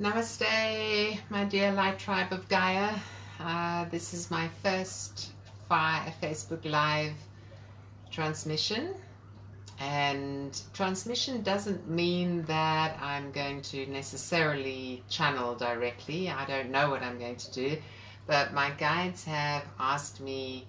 Namaste, my dear light tribe of Gaia. This is my first Facebook Live transmission. And transmission doesn't mean that I'm going to necessarily channel directly. I don't know what I'm going to do, but my guides have asked me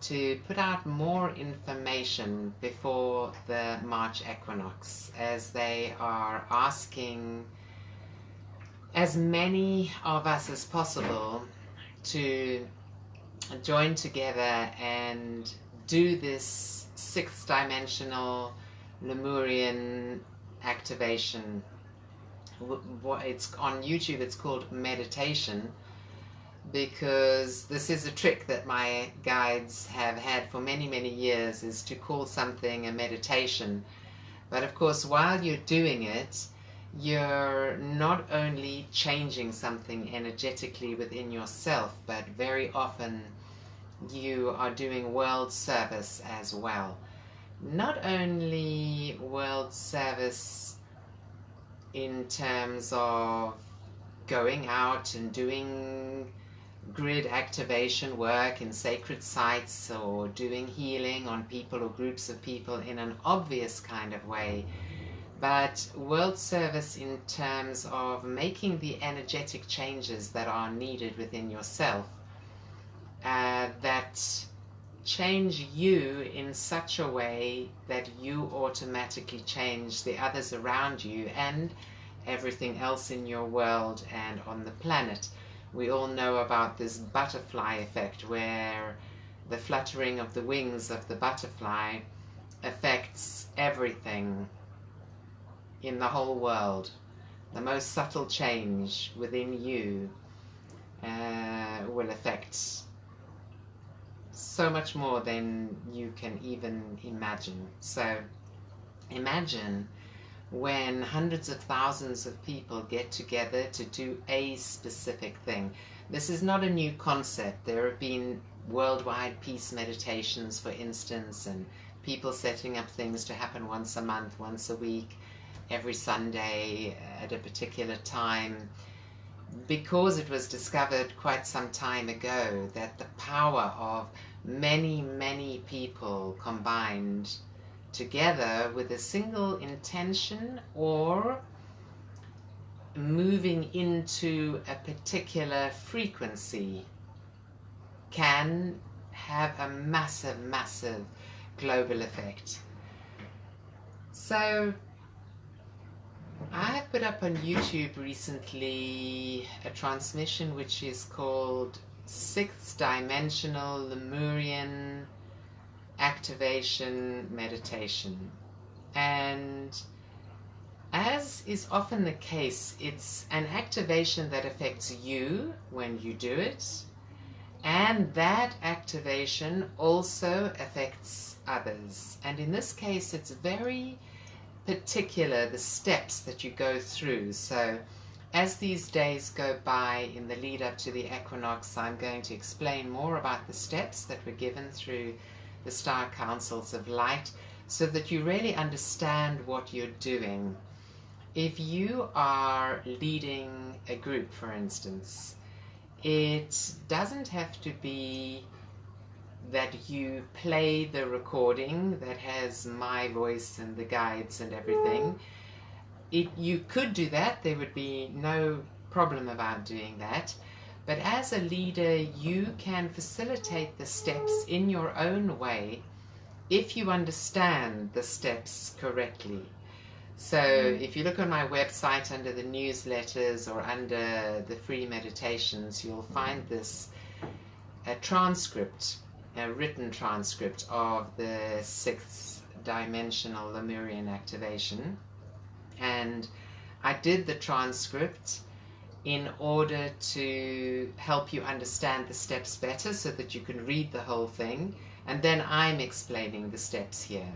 to put out more information before the March equinox, as they are asking as many of us as possible to join together and do this sixth dimensional Lemurian activation. It's on YouTube, it's called meditation, because this is a trick that my guides have had for many years, is to call something a meditation. But of course, while you're doing it, you're not only changing something energetically within yourself, but very often you are doing world service as well. Not only world service in terms of going out and doing grid activation work in sacred sites, or doing healing on people or groups of people in an obvious kind of way, but world service in terms of making the energetic changes that are needed within yourself, that change you in such a way that you automatically change the others around you and everything else in your world and on the planet. We all know about this butterfly effect, where the fluttering of the wings of the butterfly affects everything in the whole world. The most subtle change within you will affect so much more than you can even imagine. So imagine when hundreds of thousands of people get together to do a specific thing. This is not a new concept. There have been worldwide peace meditations, for instance, and people setting up things to happen once a month, once a week, every Sunday at a particular time, because it was discovered quite some time ago that the power of many people combined together with a single intention, or moving into a particular frequency, can have a massive global effect. So I have put up on YouTube recently a transmission which is called Sixth Dimensional Lemurian Activation Meditation. And as is often the case, it's an activation that affects you when you do it, and that activation also affects others. And in this case, it's very particular, the steps that you go through. So as these days go by in the lead up to the equinox, I'm going to explain more about the steps that were given through the Star Councils of Light, so that you really understand what you're doing. If you are leading a group, for instance, it doesn't have to be that you play the recording that has my voice and the guides and everything. You could do that, there would be no problem about doing that, but as a leader you can facilitate the steps in your own way if you understand the steps correctly. So if you look on my website under the newsletters or under the free meditations, you'll find this transcript, a written transcript of the sixth dimensional Lemurian activation. And I did the transcript in order to help you understand the steps better, so that you can read the whole thing, and then I'm explaining the steps here.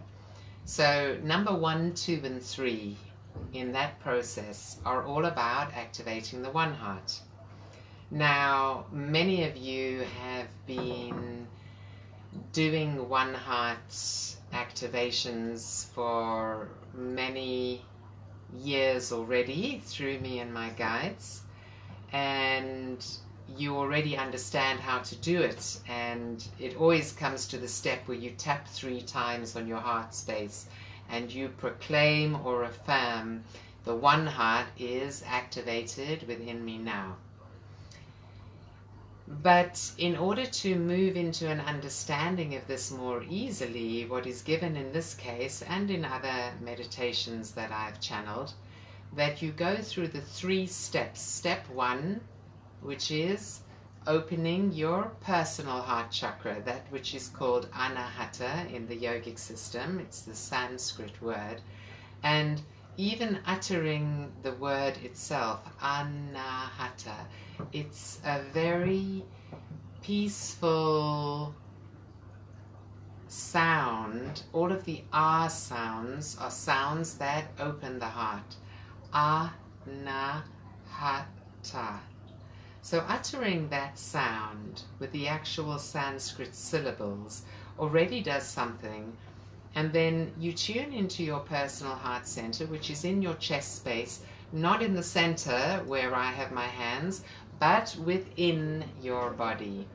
So number 1, 2, and 3 in that process are all about activating the One Heart. Now, many of you have been doing One Heart activations for many years already through me and my guides, and you already understand how to do it. And it always comes to the step where you tap 3 times on your heart space and you proclaim or affirm, the one heart is activated within me now. But in order to move into an understanding of this more easily, what is given in this case and in other meditations that I've channeled, that you go through the 3 steps. Step 1, which is opening your personal heart chakra, that which is called Anahata in the yogic system. It's the Sanskrit word. And even uttering the word itself, Anahata, it's a very peaceful sound. All of the R sounds are sounds that open the heart. Anahata. So uttering that sound with the actual Sanskrit syllables already does something. And then you tune into your personal heart center, which is in your chest space, not in the center where I have my hands, but within your body.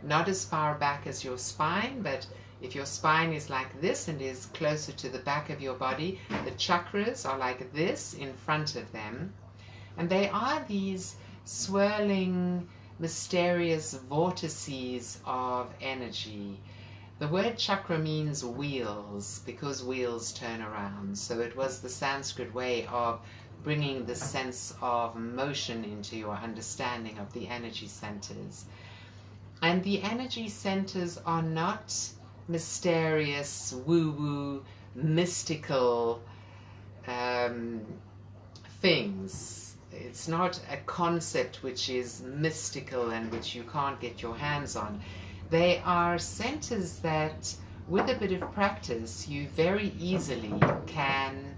Not as far back as your spine, but if your spine is like this and is closer to the back of your body, the chakras are like this in front of them. And they are these swirling, mysterious vortices of energy. The word chakra means wheels, because wheels turn around. So it was the Sanskrit way of bringing the sense of motion into your understanding of the energy centers. And the energy centers are not mysterious, woo-woo, mystical things. It's not a concept which is mystical and which you can't get your hands on. They are centers that, with a bit of practice, you very easily can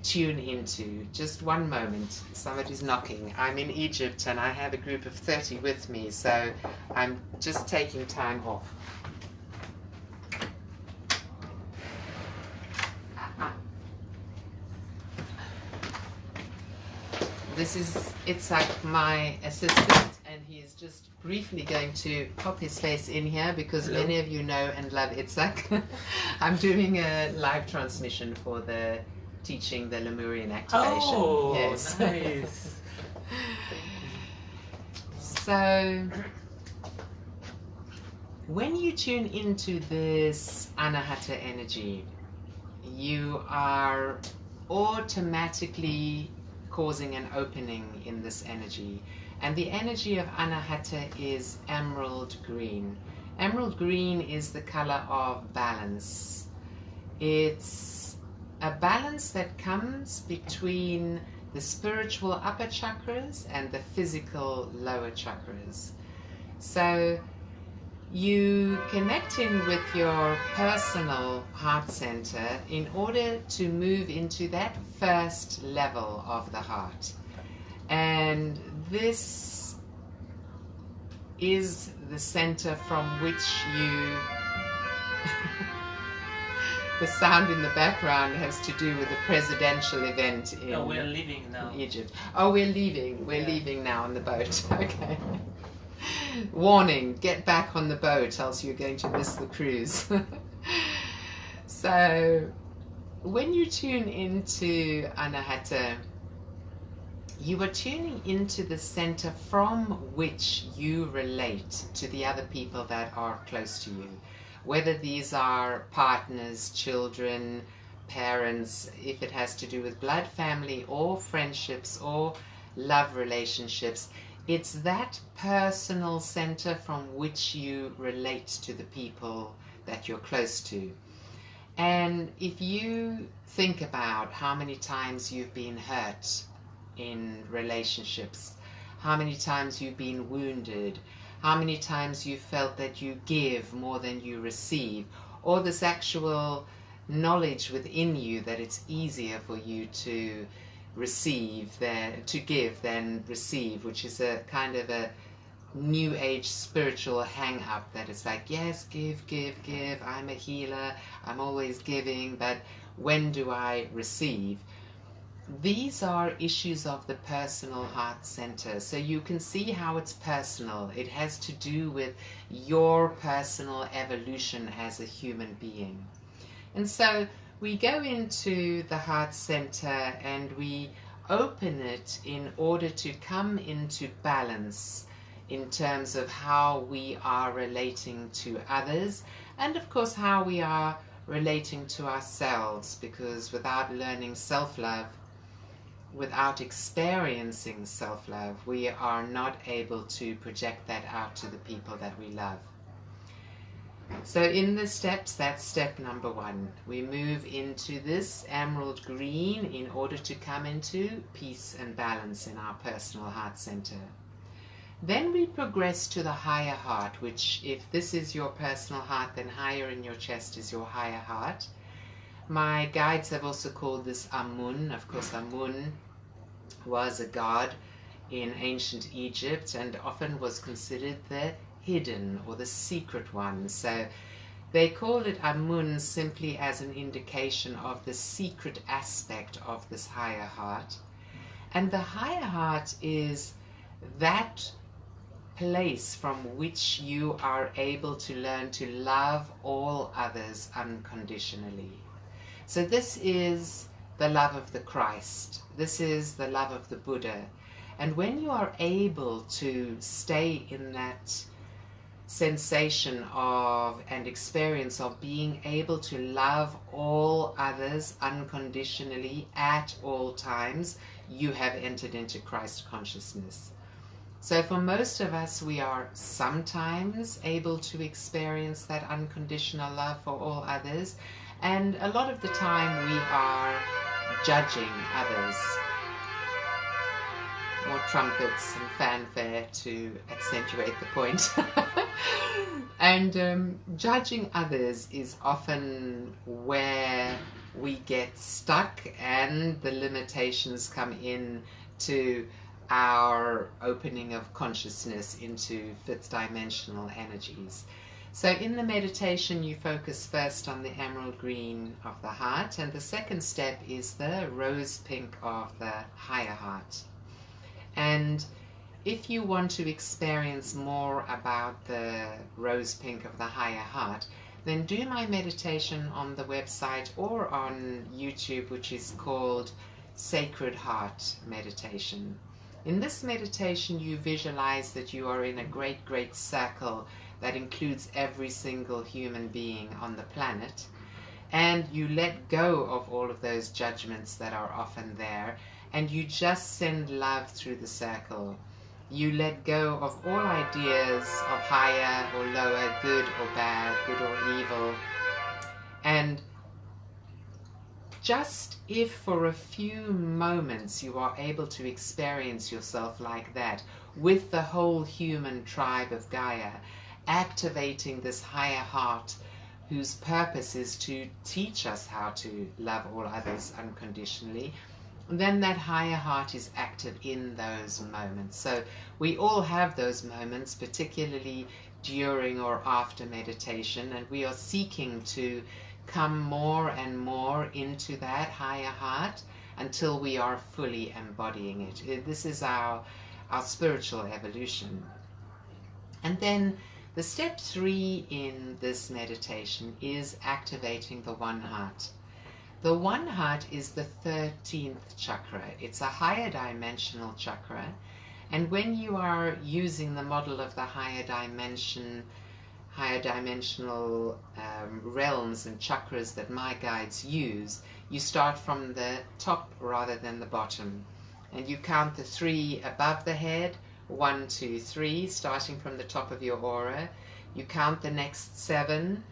tune into. Just one moment, somebody's knocking. I'm in Egypt and I have a group of 30 with me, so I'm just taking time off. This is Itzhak, my assistant, and he is just briefly going to pop his face in here because Hello. Many of you know and love Itzhak. I'm doing a live transmission for the teaching the Lemurian activation. Oh, yes. nice. So, when you tune into this Anahata energy, you are automatically causing an opening in this energy. And the energy of Anahata is emerald green. Emerald green is the color of balance. It's a balance that comes between the spiritual upper chakras and the physical lower chakras. So you connect in with your personal heart center in order to move into that first level of the heart. And this is the center from which you... The sound in the background has to do with the presidential event in No, we're leaving now. Egypt. Oh, we're leaving. We're leaving now on the boat. Okay. Warning, get back on the boat, else you're going to miss the cruise. So, when you tune into Anahata, you are tuning into the center from which you relate to the other people that are close to you. Whether these are partners, children, parents, if it has to do with blood family or friendships or love relationships, it's that personal center from which you relate to the people that you're close to. And if you think about how many times you've been hurt in relationships, how many times you've been wounded, how many times you felt that you give more than you receive, or this actual knowledge within you that it's easier for you to give than receive, which is a kind of a new age spiritual hang up that it's like, yes, give, I'm a healer, I'm always giving, but when do I receive? these are issues of the personal heart center. So you can see how it's personal. It has to do with your personal evolution as a human being. And so we go into the heart center and we open it in order to come into balance in terms of how we are relating to others, and of course how we are relating to ourselves, because without learning self-love, without experiencing self-love, we are not able to project that out to the people that we love. So in the steps, that's step number 1. We move into this emerald green in order to come into peace and balance in our personal heart center. Then we progress to the higher heart, which, if this is your personal heart, then higher in your chest is your higher heart. My guides have also called this Amun. Of course, Amun was a god in ancient Egypt and often was considered the hidden or the secret one. So they call it Amun simply as an indication of the secret aspect of this higher heart. And the higher heart is that place from which you are able to learn to love all others unconditionally. So this is the love of the Christ. This is the love of the Buddha. And when you are able to stay in that sensation of and experience of being able to love all others unconditionally at all times, you have entered into Christ consciousness. So for most of us, we are sometimes able to experience that unconditional love for all others, and a lot of the time we are judging others. More trumpets and fanfare to accentuate the point. And judging others is often where we get stuck and the limitations come in to our opening of consciousness into fifth dimensional energies. So in the meditation, you focus first on the emerald green of the heart, and the second step is the rose pink of the higher heart. And if you want to experience more about the rose pink of the higher heart, then do my meditation on the website or on YouTube, which is called Sacred Heart Meditation. In this meditation, you visualize that you are in a great, great circle that includes every single human being on the planet, and you let go of all of those judgments that are often there, and you just send love through the circle. You let go of all ideas of higher or lower, good or bad, good or evil, and just if for a few moments you are able to experience yourself like that with the whole human tribe of Gaia, activating this higher heart whose purpose is to teach us how to love all others unconditionally, then that higher heart is active in those moments. So we all have those moments, particularly during or after meditation, and we are seeking to come more and more into that higher heart until we are fully embodying it. This is our spiritual evolution. And then the step 3 in this meditation is activating the one heart. The one heart is the 13th chakra. It's a higher dimensional chakra, and when you are using the model of the higher dimensional realms and chakras that my guides use, you start from the top rather than the bottom, and you count the 3 above the head, 1, 2, 3, starting from the top of your aura. You count the next 7,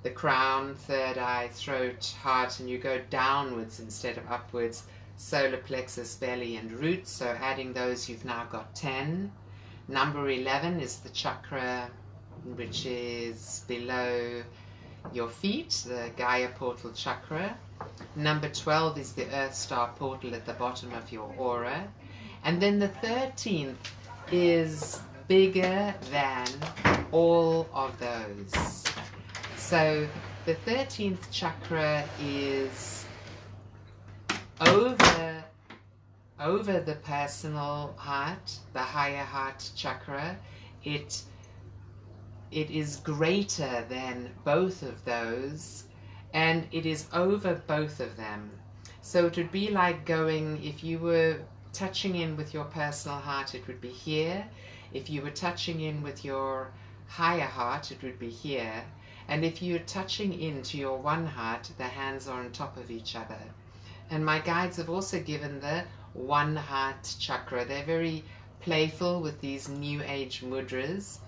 the crown, third eye, throat, heart, and you go downwards instead of upwards, solar plexus, belly, and root. So adding those, you've now got 10. Number 11 is the chakra which is below your feet, the Gaia portal chakra. Number 12 is the Earth Star portal at the bottom of your aura. And then the 13th is bigger than all of those. So the 13th chakra is over over the personal heart, the higher heart chakra. It is greater than both of those, and it is over both of them. So it would be like going, if you were touching in with your personal heart, it would be here. If you were touching in with your higher heart, it would be here. And if you're touching into your one heart, the hands are on top of each other. And my guides have also given the one heart chakra. They're very playful with these new age mudras.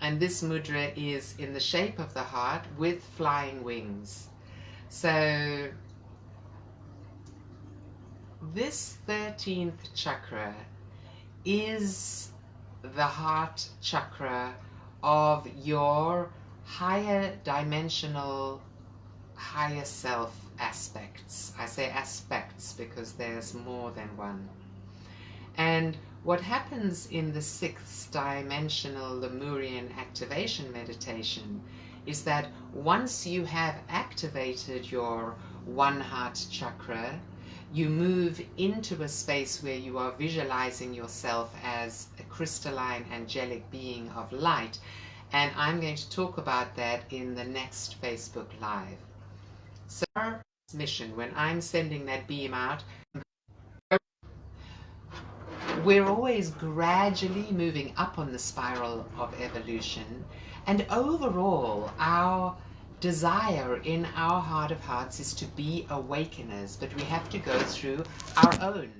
And this mudra is in the shape of the heart with flying wings. So this 13th chakra is the heart chakra of your higher dimensional, higher self aspects. I say aspects because there's more than one. And what happens in the 6th dimensional Lemurian activation meditation is that once you have activated your one heart chakra, you move into a space where you are visualizing yourself as a crystalline angelic being of light. And I'm going to talk about that in the next Facebook Live. So our mission, when I'm sending that beam out, we're always gradually moving up on the spiral of evolution. And overall, our desire in our heart of hearts is to be awakeners, but we have to go through our own,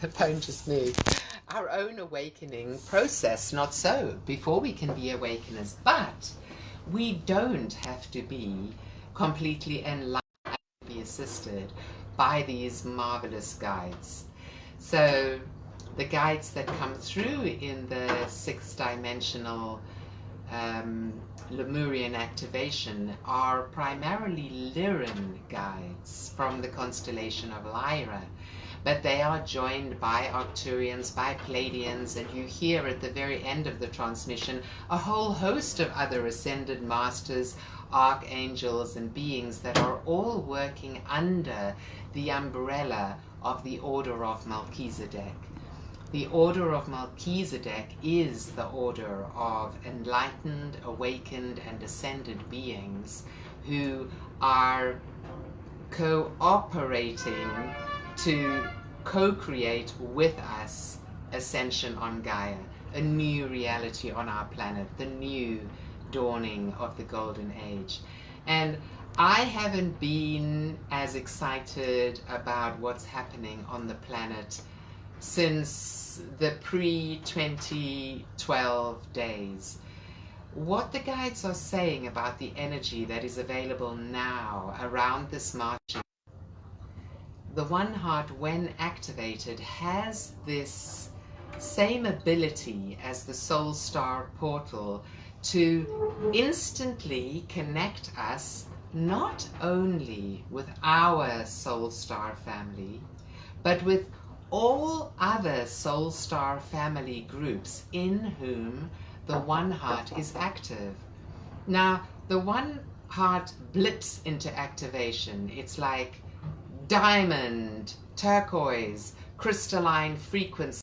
the phone just moved, our own awakening process, not so, before we can be awakeners. But we don't have to be completely enlightened and be assisted by these marvelous guides. So the guides that come through in the 6th dimensional Lemurian activation are primarily Lyran guides from the constellation of Lyra, but they are joined by Arcturians, by Pleiadians, and you hear at the very end of the transmission a whole host of other ascended masters, archangels, and beings that are all working under the umbrella of the Order of Melchizedek. The Order of Melchizedek is the order of enlightened, awakened, and ascended beings who are cooperating to co-create with us ascension on Gaia, a new reality on our planet, the new dawning of the Golden Age. And I haven't been as excited about what's happening on the planet since the pre-2012 days. What the guides are saying about the energy that is available now around this marching, the one heart, when activated, has this same ability as the soul star portal to instantly connect us not only with our soul star family, but with all other soul star family groups in whom the one heart is active. Now, the one heart blips into activation. It's like diamond, turquoise, crystalline frequency